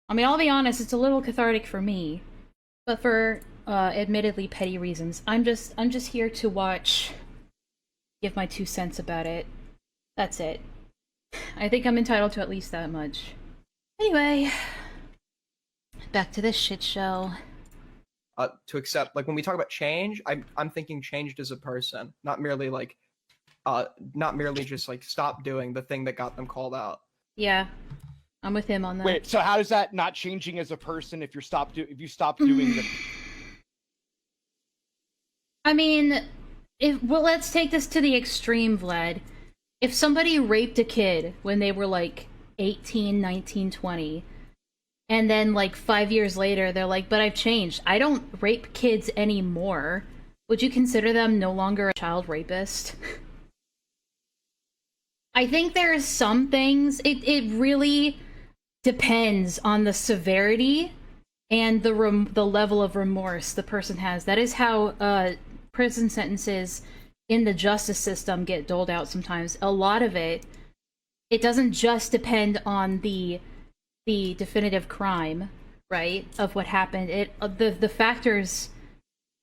I mean, I'll be honest, it's a little cathartic for me, but for admittedly petty reasons. I'm just here to watch, give my 2 cents about it. That's it. I think I'm entitled to at least that much. Anyway, back to this shit show. To accept, like when we talk about change, I'm thinking changed as a person, not merely just like stop doing the thing that got them called out. Yeah, I'm with him on that. Wait, so how does that not changing as a person if you stop doing the? I mean, let's take this to the extreme, Vlad. If somebody raped a kid when they were like 18, 19, 20, and then like 5 years later they're like, but I've changed. I don't rape kids anymore. Would you consider them no longer a child rapist? I think there's some things, it really depends on the severity and the level of remorse the person has. That is how prison sentences in the justice system get doled out sometimes. A lot of it doesn't just depend on the definitive crime, right, of what happened. The factors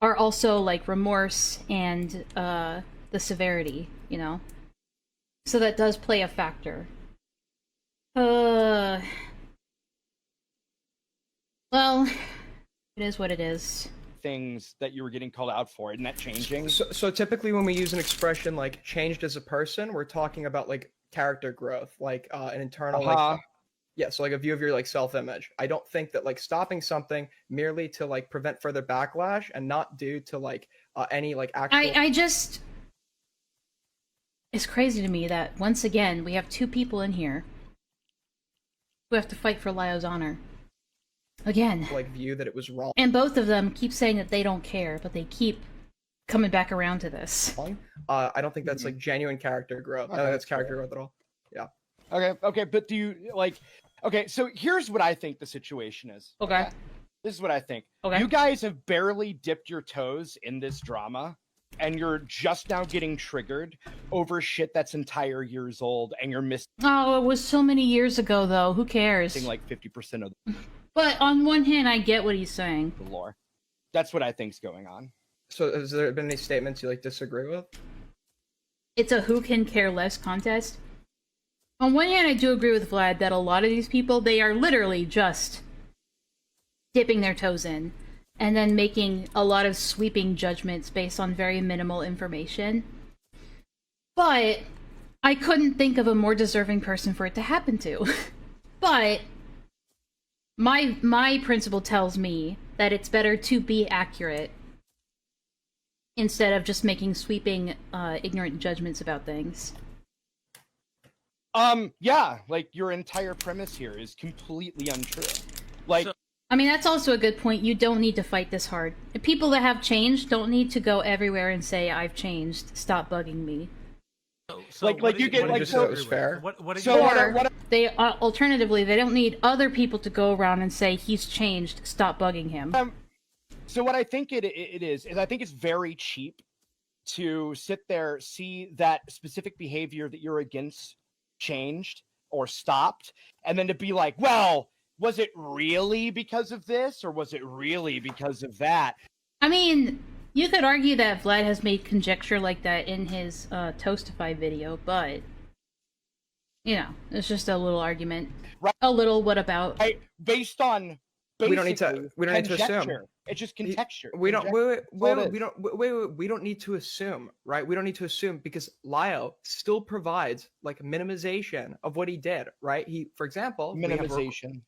are also like remorse and the severity, you know? So that does play a factor. Well, it is what it is. Things that you were getting called out for, isn't that changing? So typically when we use an expression like changed as a person, we're talking about like character growth, like an internal so like a view of your like self-image. I don't think that like stopping something merely to like prevent further backlash and not due to like any like actual it's crazy to me that once again we have two people in here who have to fight for Lyo's honor. Again. Like view that it was wrong. And both of them keep saying that they don't care, but they keep coming back around to this. I don't think that's like genuine character growth. I don't think that's character growth at all. Yeah. Okay, but do you like? Okay, so here's what I think the situation is. Okay. This is what I think. Okay. You guys have barely dipped your toes in this drama, and you're just now getting triggered over shit that's entire years old, and you're missing. Oh, it was so many years ago, though. Who cares? Like 50% of But on one hand, I get what he's saying. the lore. That's what I think's going on. So has there been any statements you like disagree with? It's a who can care less contest. On one hand, I do agree with Vlad that a lot of these people, they are literally just dipping their toes in and then making a lot of sweeping judgments based on very minimal information. But I couldn't think of a more deserving person for it to happen to. But my principle tells me that it's better to be accurate instead of just making sweeping, ignorant judgments about things. Yeah, like your entire premise here is completely untrue. Like, I mean, that's also a good point. You don't need to fight this hard. The people that have changed don't need to go everywhere and say, I've changed, stop bugging me. So like you get like so it was fair. Alternatively, they don't need other people to go around and say, he's changed, stop bugging him. So what I think it is I think it's very cheap to sit there, see that specific behavior that you're against changed or stopped, and then to be like, well, was it really because of this, or was it really because of that? I mean, you could argue that Vlad has made conjecture like that in his Toastify video, but, you know, it's just a little argument. Right. A little what about? Right. Based on we don't need to assume. It's just conjecture. We don't need to assume, right? We don't need to assume because Lyo still provides like minimization of what he did, right? He, for example, minimization.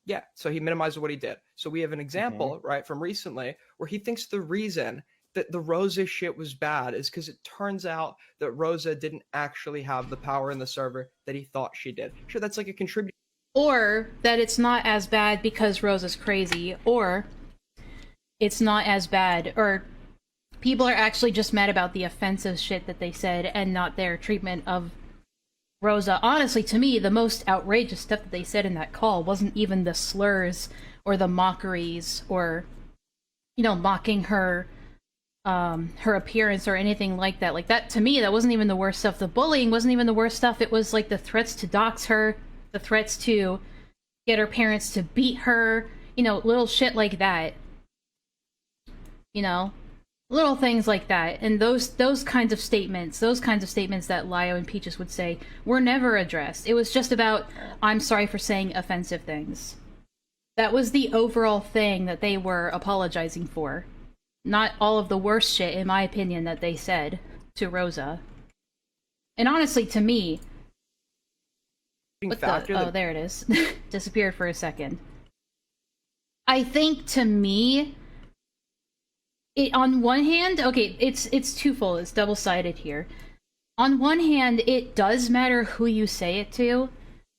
Yeah, so he minimized what he did. So we have an example, right, from recently where he thinks the reason that the Rosa shit was bad is because it turns out that Rosa didn't actually have the power in the server that he thought she did. Sure, that's like a contributor. Or that it's not as bad because Rosa's crazy, or it's not as bad, or people are actually just mad about the offensive shit that they said and not their treatment of Rosa. Honestly, to me, the most outrageous stuff that they said in that call wasn't even the slurs or the mockeries or, you know, mocking her her appearance or anything like that. Like that, to me, that wasn't even the worst stuff. The bullying wasn't even the worst stuff. It was like the threats to dox her, the threats to get her parents to beat her, you know, little shit like that. You know, little things like that. And those kinds of statements that Lio and Peaches would say were never addressed. It was just about, I'm sorry for saying offensive things. That was the overall thing that they were apologizing for. Not all of the worst shit, in my opinion, that they said to Rosa. And honestly, to me... Oh, there it is. Disappeared for a second. I think, to me... on one hand, okay, it's twofold. It's double-sided here. On one hand, it does matter who you say it to.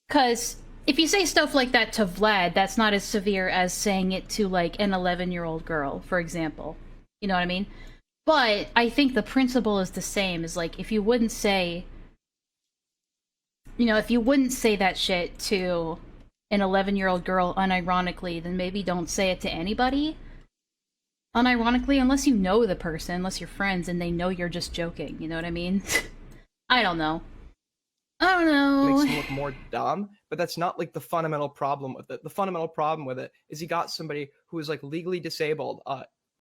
Because if you say stuff like that to Vlad, that's not as severe as saying it to, like, an 11-year-old girl, for example. You know what I mean? But I think the principle is the same. Is like, if you wouldn't say... You know, if you wouldn't say that shit to an 11-year-old girl unironically, then maybe don't say it to anybody. Unironically, unless you know the person, unless you're friends and they know you're just joking. You know what I mean? I don't know. Makes him look more dumb, but that's not like the fundamental problem with it. The fundamental problem with it is he got somebody who is like legally disabled